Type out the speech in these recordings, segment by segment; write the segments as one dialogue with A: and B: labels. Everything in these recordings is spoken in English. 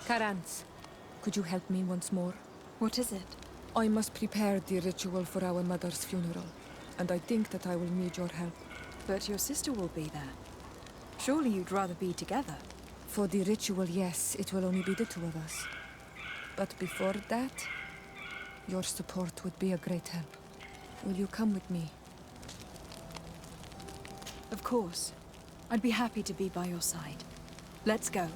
A: Karans, could you help me once more?
B: What is it?
A: I must prepare the ritual for our mother's funeral, and I think that I will need your help.
B: But your sister will be there. Surely you'd rather be together.
A: For the ritual, yes, it will only be the two of us. But before that, your support would be a great help. Will you come with me?
B: Of course. I'd be happy to be by your side. Let's go.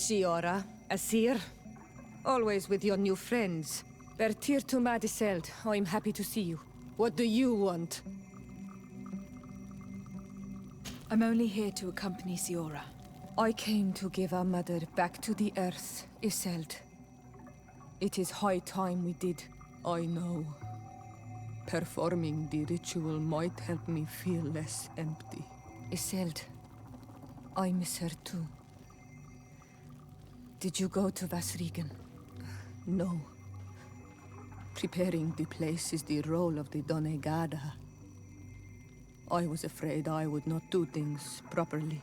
A: Sioras, Asir. Always with your new friends. Bertir to Madiseld, I'm happy to see you. What do you want?
B: I'm only here to accompany Sioras.
A: I came to give our mother back to the earth, Iseld. It is high time we did, I know. Performing the ritual might help me feel less empty. Iseld, I miss her too. Did you go to Vasrigan? No. Preparing the place is the role of the Donegada. I was afraid I would not do things properly.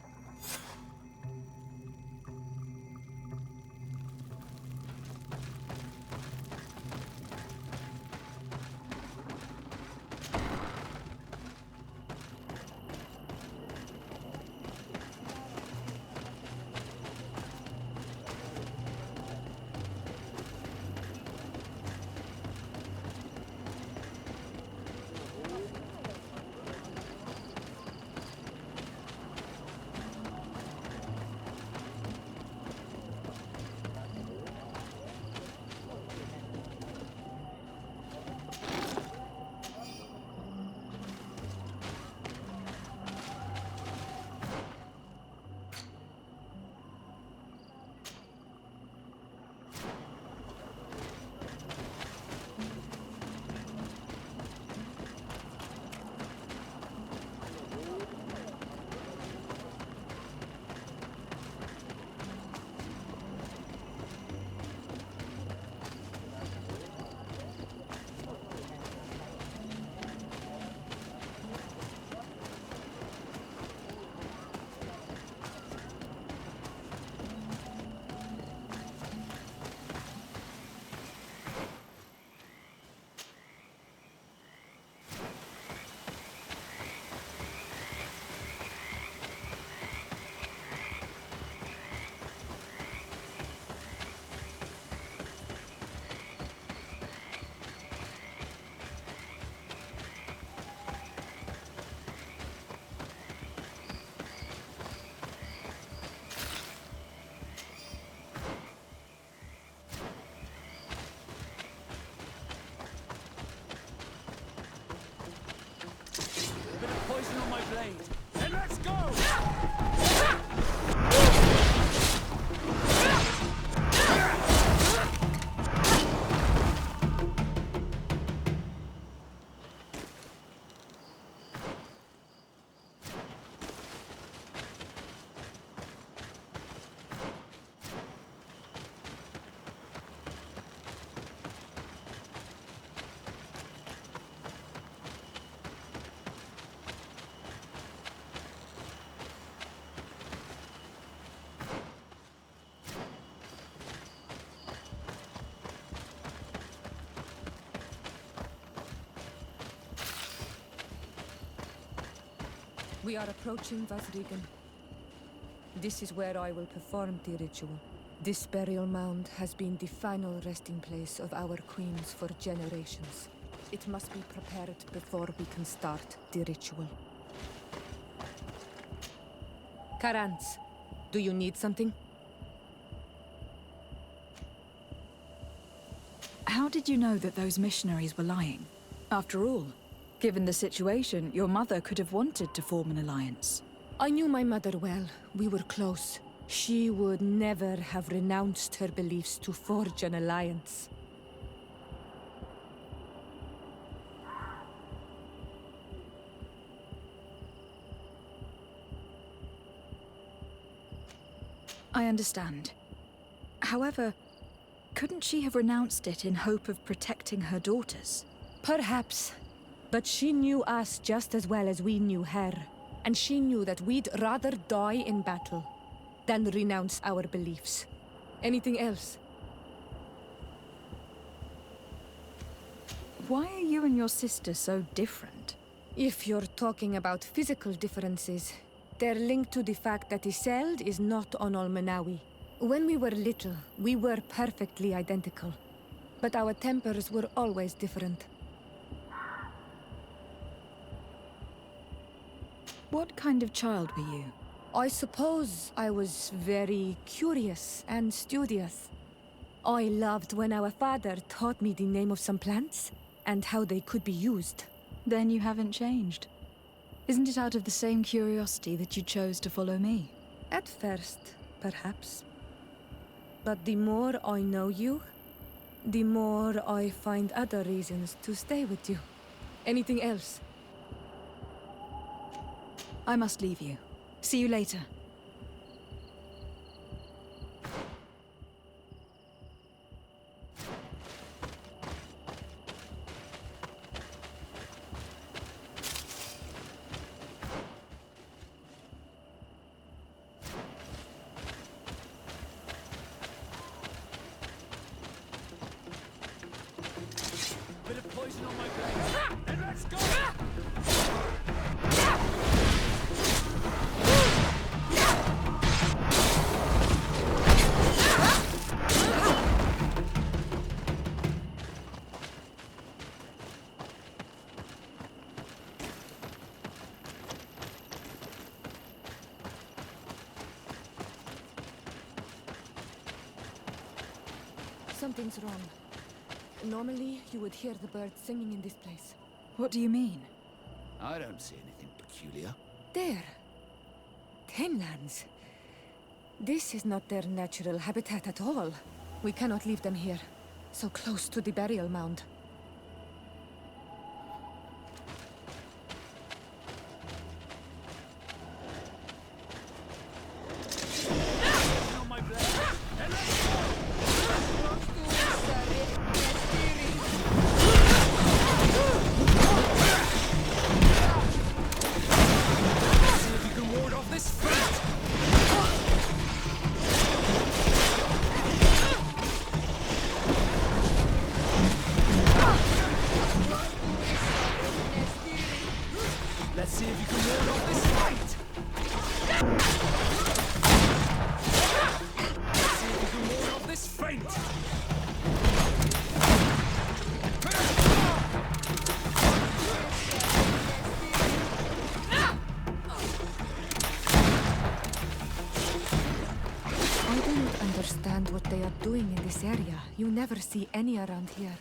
A: We are approaching Vasrigan. This is where I will perform the ritual. This burial mound has been the final resting place of our queens for generations. It must be prepared before we can start the ritual. Karans, do you need something?
B: How did you know that those missionaries were lying? After all, given the situation, your mother could have wanted to form an alliance.
A: I knew my mother well. We were close. She would never have renounced her beliefs to forge an alliance.
B: I understand. However, couldn't she have renounced it in hope of protecting her daughters?
A: Perhaps. But she knew us just as well as we knew her. And she knew that we'd rather die in battle than renounce our beliefs. Anything else?
B: Why are you and your sister so different?
A: If you're talking about physical differences, they're linked to the fact that Iseld is not on Olmenawi. When we were little, we were perfectly identical. But our tempers were always different.
B: What kind of child were you?
A: I suppose I was very curious and studious. I loved when our father taught me the name of some plants and how they could be used.
B: Then you haven't changed. Isn't it out of the same curiosity that you chose to follow me?
A: At first, perhaps. But the more I know you, the more I find other reasons to stay with you. Anything else?
B: I must leave you. See you later.
C: Bit of poison on my blade. And let's go!
A: Something's wrong. Normally, you would hear the birds singing in this place.
B: What do you mean?
C: I don't see anything peculiar.
A: There. Tenlands. This is not their natural habitat at all. We cannot leave them here, so close to the burial mound.
C: On my blade. And let's go! See if you can ward off this fate! Let's see if you can ward off this fight! Let's see if you can ward off this feint!
A: I do not understand what they are doing in this area. You never see any around here.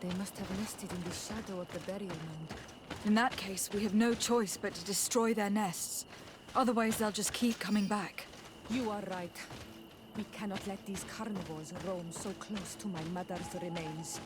A: They must have nested in the shadow of the burial mound.
B: In that case, we have no choice but to destroy their nests. Otherwise, they'll just keep coming back.
A: You are right. We cannot let these carnivores roam so close to my mother's remains.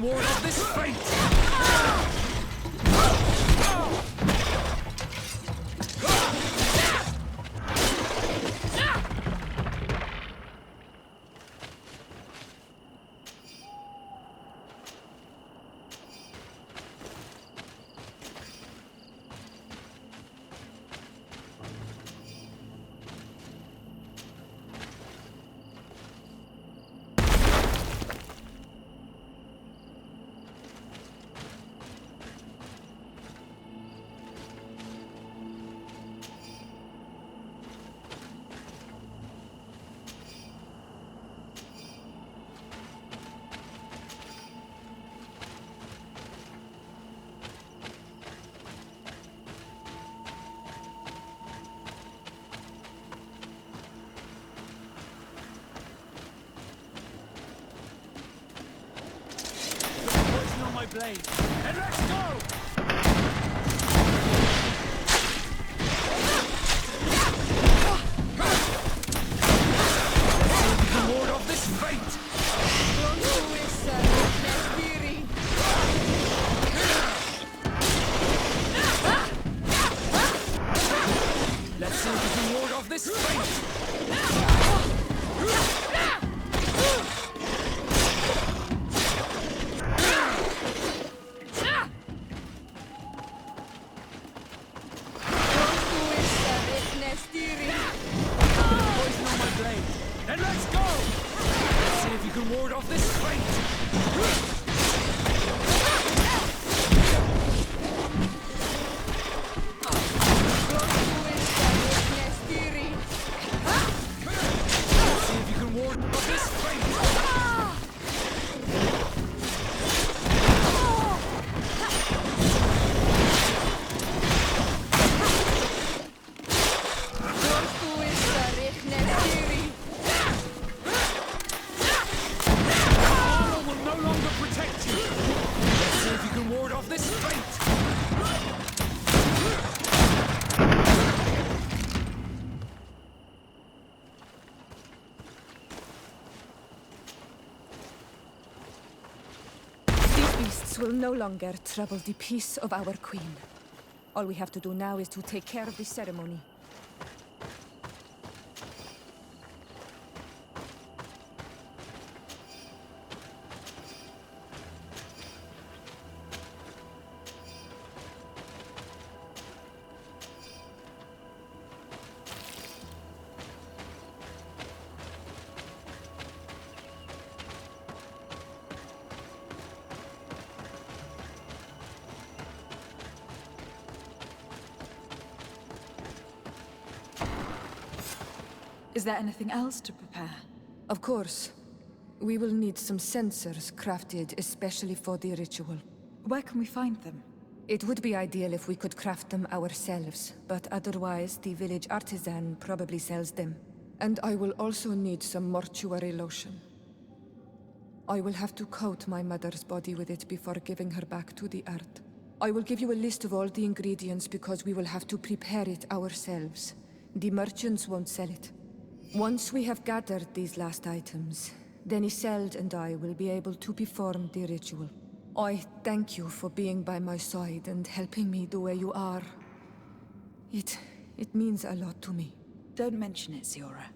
C: ward off this fate! Blade. And let's go! The ward of this fate! Let's see if we can ward off this fate!
A: Will no longer trouble the peace of our queen. All we have to do now is to take care of the ceremony.
B: Is there anything else to prepare?
A: Of course. We will need some sensors crafted especially for the ritual.
B: Where can we find them?
A: It would be ideal if we could craft them ourselves, but otherwise the village artisan probably sells them. And I will also need some mortuary lotion. I will have to coat my mother's body with it before giving her back to the earth. I will give you a list of all the ingredients because we will have to prepare it ourselves. The merchants won't sell it. Once we have gathered these last items, then Iseld and I will be able to perform the ritual. I thank you for being by my side and helping me the way you are. It means a lot to me.
B: Don't mention it, Sioras.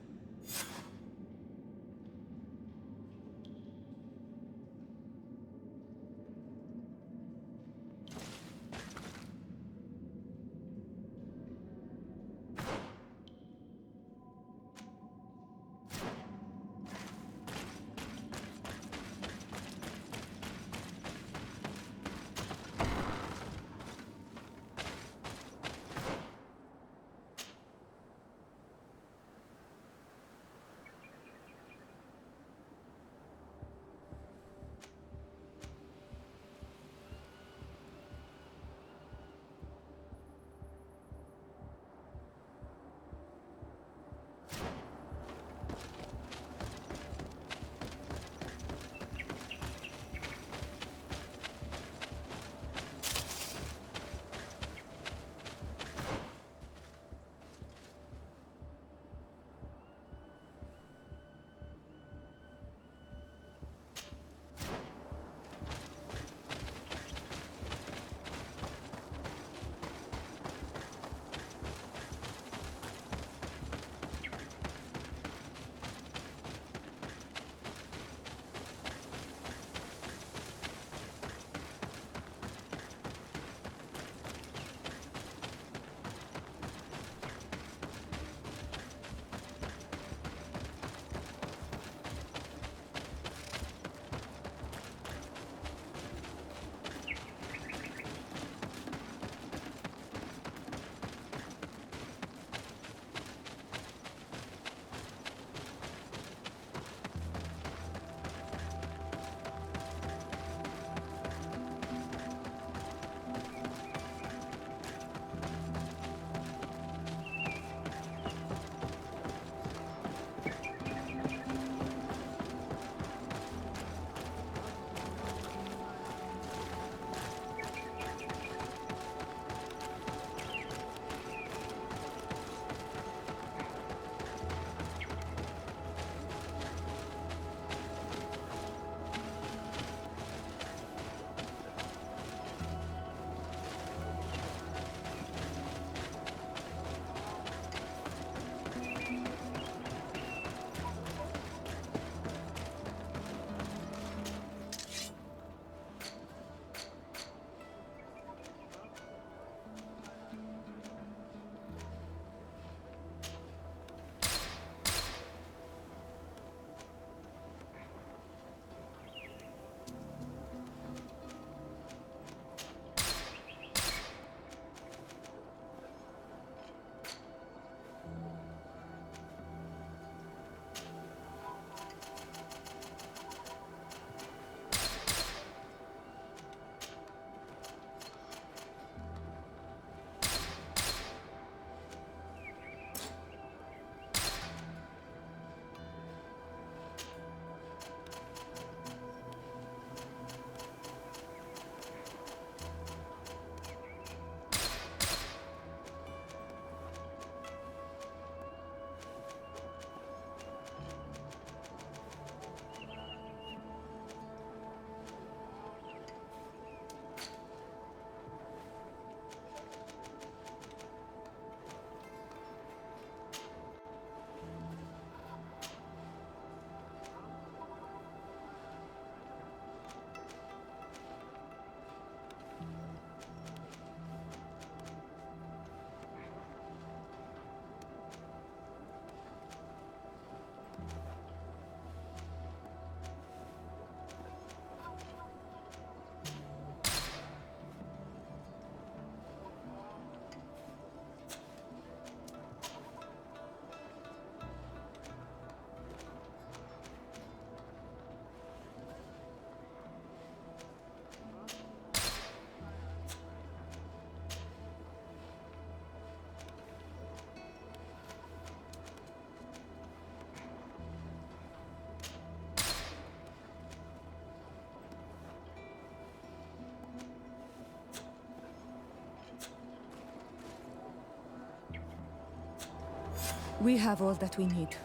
A: We have all that we need.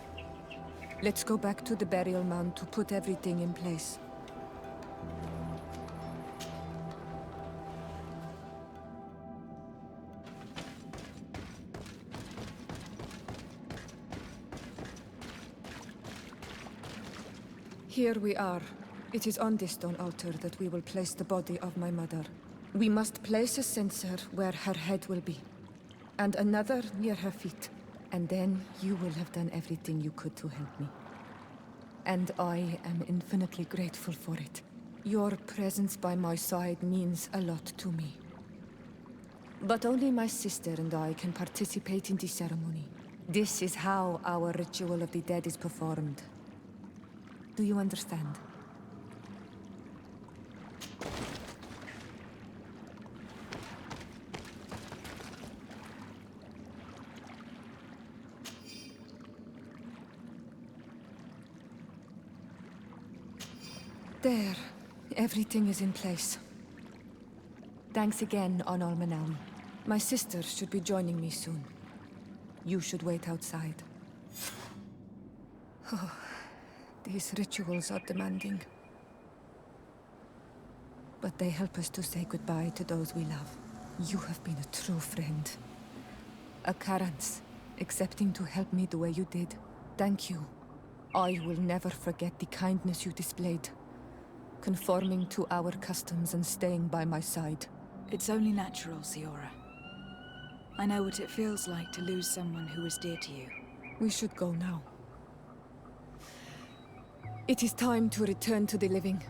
A: Let's go back to the burial mound to put everything in place. Here we are. It is on this stone altar that we will place the body of my mother. We must place a censer where her head will be, and another near her feet. And then you will have done everything you could to help me. And I am infinitely grateful for it. Your presence by my side means a lot to me. But only my sister and I can participate in the ceremony. This is how our ritual of the dead is performed. Do you understand? There. Everything is in place. Thanks again, Onal Manawi. My sister should be joining me soon. You should wait outside. Oh, these rituals are demanding. But they help us to say goodbye to those we love. You have been a true friend. A Karans, accepting to help me the way you did. Thank you. I will never forget the kindness you displayed. Conforming to our customs and staying by my side.
B: It's only natural, Siora. I know what it feels like to lose someone who is dear to you.
A: We should go now. It is time to return to the living.